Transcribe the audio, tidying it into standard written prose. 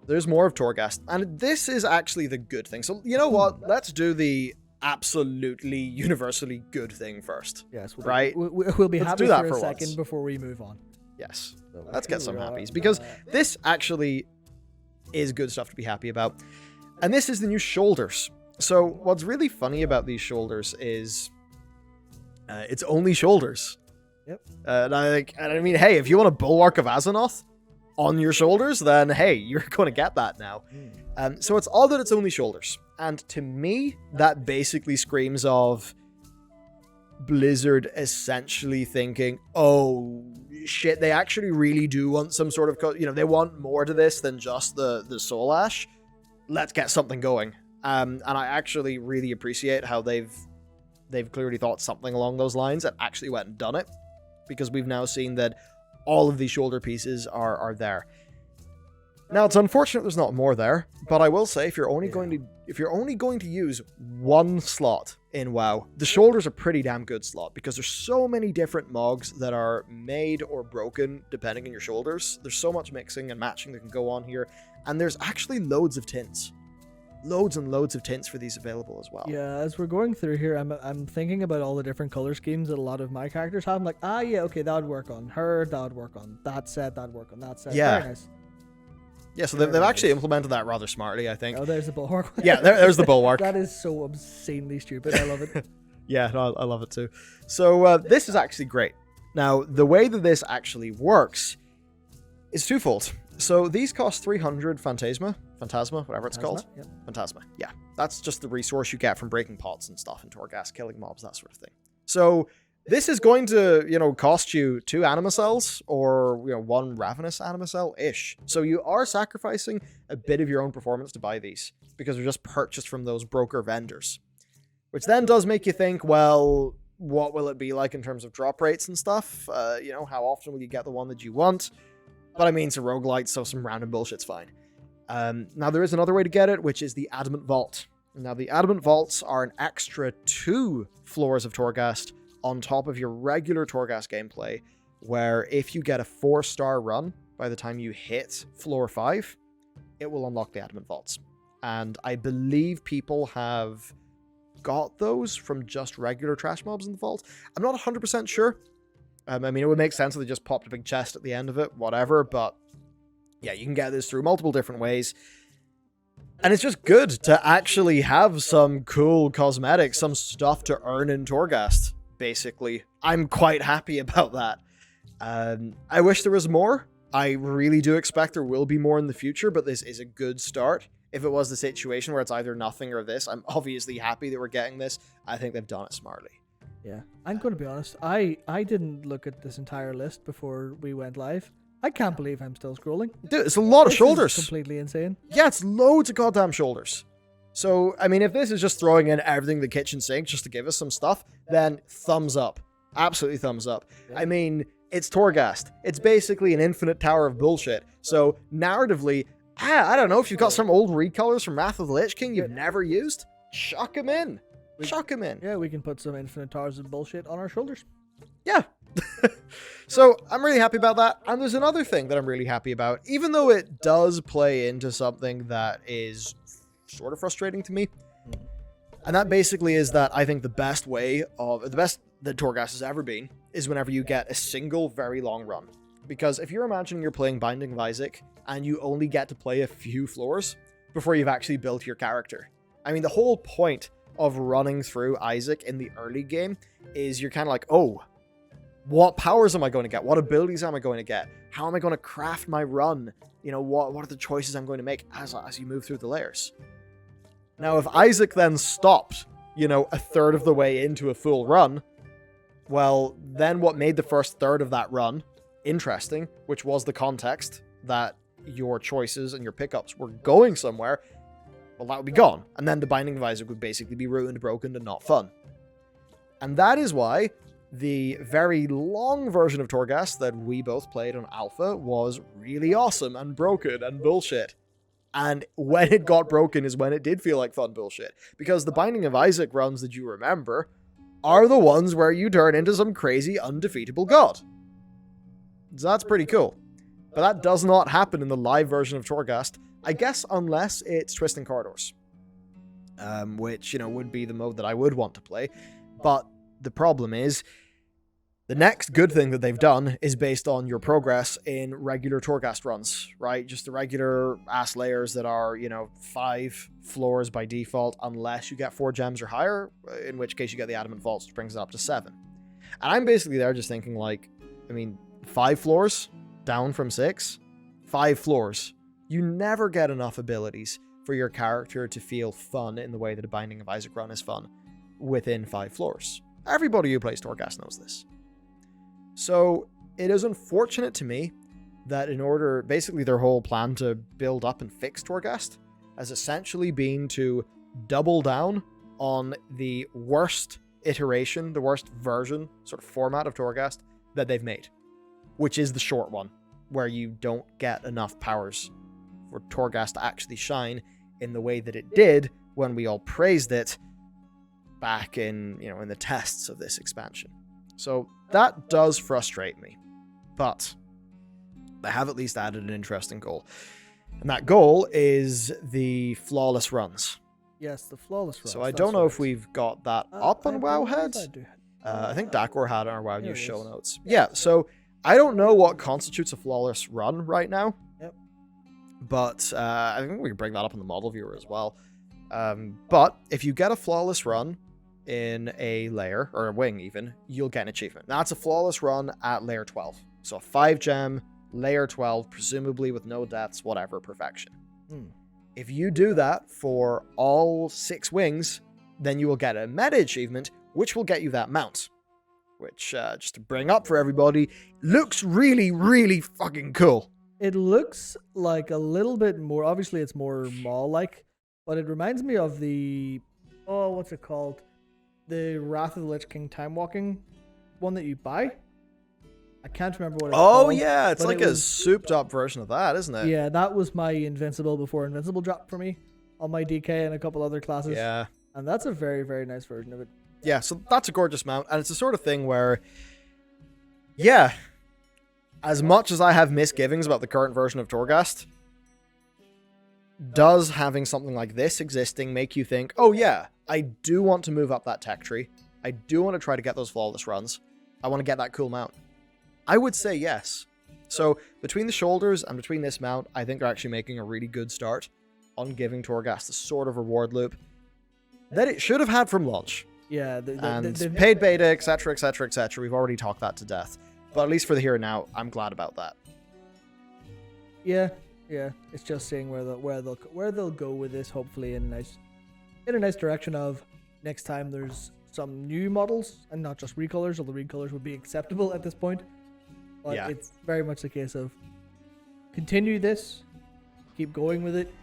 There's more of Torghast. And this is actually the good thing. So, you know what? Let's do the absolutely universally good thing first. Yes, right? We'll be Let's happy do that for a for once. second before we move on. Yes. So Let's get here some we are. happies. Because this actually is good stuff to be happy about. And this is the new shoulders. So what's really funny about these shoulders is it's only shoulders. Yep. And I mean, hey, if you want a Bulwark of Azeroth on your shoulders, then hey, you're going to get that now. So it's all that it's only shoulders. And to me, that basically screams of Blizzard essentially thinking, oh shit, they actually really do want some sort of, they want more to this than just the Soul Ash. Let's get something going. And I actually really appreciate how they've clearly thought something along those lines and actually went and done it, because we've now seen that all of these shoulder pieces are there. Now, it's unfortunate there's not more there, but I will say if you're only going to use one slot in WoW, the shoulders are pretty damn good slot, because there's so many different mogs that are made or broken depending on your shoulders. There's so much mixing and matching that can go on here, and there's actually loads of tints. Loads and loads of tints for these available as well. Yeah, as we're going through here, I'm thinking about all the different color schemes that a lot of my characters have. I'm like, yeah, okay, that would work on her, that would work on that set, that would work on that set. Yeah. Very nice. Yeah, so they've actually implemented that rather smartly, I think. Oh, there's the bulwark. Yeah, there's the Bulwark. That is so obscenely stupid. I love it. Yeah, no, I love it too. So this is actually great. Now, the way that this actually works is twofold. So these cost 300 Phantasma, whatever it's called. Yep. Phantasma, yeah. That's just the resource you get from breaking pots and stuff in Torghast, killing mobs, that sort of thing. So this is going to, cost you 2 anima cells or, 1 ravenous anima cell-ish. So you are sacrificing a bit of your own performance to buy these, because they're just purchased from those broker vendors. Which then does make you think, well, what will it be like in terms of drop rates and stuff? How often will you get the one that you want? But I mean, it's a roguelite, so some random bullshit's fine. Now, there is another way to get it, which is the Adamant Vault. Now, the Adamant Vaults are an extra 2 floors of Torghast on top of your regular Torghast gameplay, where if you get a 4-star run by the time you hit floor 5, it will unlock the Adamant Vaults. And I believe people have got those from just regular trash mobs in the vault. I'm not 100% sure. I mean, it would make sense if they just popped a big chest at the end of it, whatever, but yeah, you can get this through multiple different ways. And it's just good to actually have some cool cosmetics, some stuff to earn in Torghast, basically. I'm quite happy about that. I wish there was more. I really do expect there will be more in the future, but this is a good start. If it was the situation where it's either nothing or this, I'm obviously happy that we're getting this. I think they've done it smartly. Yeah, I'm going to be honest. I didn't look at this entire list before we went live. I can't believe I'm still scrolling. Dude, it's a lot of This shoulders. is completely insane. Yeah, it's loads of goddamn shoulders. So, I mean, if this is just throwing in everything in the kitchen sink just to give us some stuff, then thumbs up. Absolutely thumbs up. Yeah. I mean, it's Torghast. It's basically an infinite tower of bullshit. So, narratively, I don't know, if you've got some old recolors from Wrath of the Lich King you've never used, chuck them in. Chuck them in. Yeah, we can put some infinite towers of bullshit on our shoulders. Yeah. So I'm really happy about that. And there's another thing that I'm really happy about, even though it does play into something that is sort of frustrating to me. And that basically is that I think the best that Torghast has ever been is whenever you get a single very long run. Because if you're imagining you're playing Binding of Isaac and you only get to play a few floors before you've actually built your character. I mean, the whole point of running through Isaac in the early game is you're kind of like, oh, what powers am I going to get? What abilities am I going to get? How am I going to craft my run? What are the choices I'm going to make as you move through the layers? Now, if Isaac then stopped, a third of the way into a full run, well, then what made the first third of that run interesting, which was the context that your choices and your pickups were going somewhere, well, that would be gone. And then the Binding of Isaac would basically be ruined, broken, and not fun. And that is why the very long version of Torghast that we both played on Alpha was really awesome and broken and bullshit. And when it got broken is when it did feel like fun bullshit. Because the Binding of Isaac runs that you remember are the ones where you turn into some crazy undefeatable god. So that's pretty cool. But that does not happen in the live version of Torghast. I guess unless it's Twisting Corridors, which, would be the mode that I would want to play. But the problem is, the next good thing that they've done is based on your progress in regular Torghast runs, right? Just the regular ass layers that are, 5 floors by default, unless you get 4 gems or higher, in which case you get the Adamant Vaults, which brings it up to 7. And I'm basically there just thinking 5 floors down from 6, 5 floors. You never get enough abilities for your character to feel fun in the way that a Binding of Isaac run is fun within 5 floors. Everybody who plays Torghast knows this. So it is unfortunate to me that basically their whole plan to build up and fix Torghast has essentially been to double down on the worst iteration, the worst version, sort of format of Torghast that they've made, which is the short one, where you don't get enough powers for Torghast to actually shine in the way that it did when we all praised it back in the tests of this expansion. So that does frustrate me, but they have at least added an interesting goal. And that goal is the flawless runs. Yes, the flawless runs. So I don't know if we've got that up on Wowhead. I think Dakor had it on our WoW News show notes. Yeah, so I don't know what constitutes a flawless run right now. Yep. But I think we can bring that up in the model viewer as well. But if you get a flawless run in a layer, or a wing even, you'll get an achievement. That's a flawless run at layer 12. So a 5 gem, layer 12, presumably with no deaths, whatever, perfection. If you do that for all 6 wings, then you will get a meta achievement, which will get you that mount. Which, just to bring up for everybody, looks really, really fucking cool. It looks like a little bit more, obviously it's more Maw-like, but it reminds me of the, what's it called? The Wrath of the Lich King time walking one that you buy. I can't remember what it's called. Oh yeah, it's like a souped up version of that, isn't it? Yeah, that was my Invincible before Invincible dropped for me on my DK and a couple other classes. Yeah. And that's a very, very nice version of it. Yeah, so that's a gorgeous mount, and it's the sort of thing where, yeah, as much as I have misgivings about the current version of Torghast, does having something like this existing make you think, oh yeah, I do want to move up that tech tree. I do want to try to get those flawless runs. I want to get that cool mount. I would say yes. So between the shoulders and between this mount, I think they're actually making a really good start on giving Torghast the sort of reward loop that it should have had from launch. Yeah. And paid beta, etc., etc., etc. We've already talked that to death. But at least for the here and now, I'm glad about that. Yeah. It's just seeing where they'll go with this. Hopefully, in a nice direction of next time there's some new models and not just recolors. Although recolors would be acceptable at this point. But It's very much the case of continue this, keep going with it,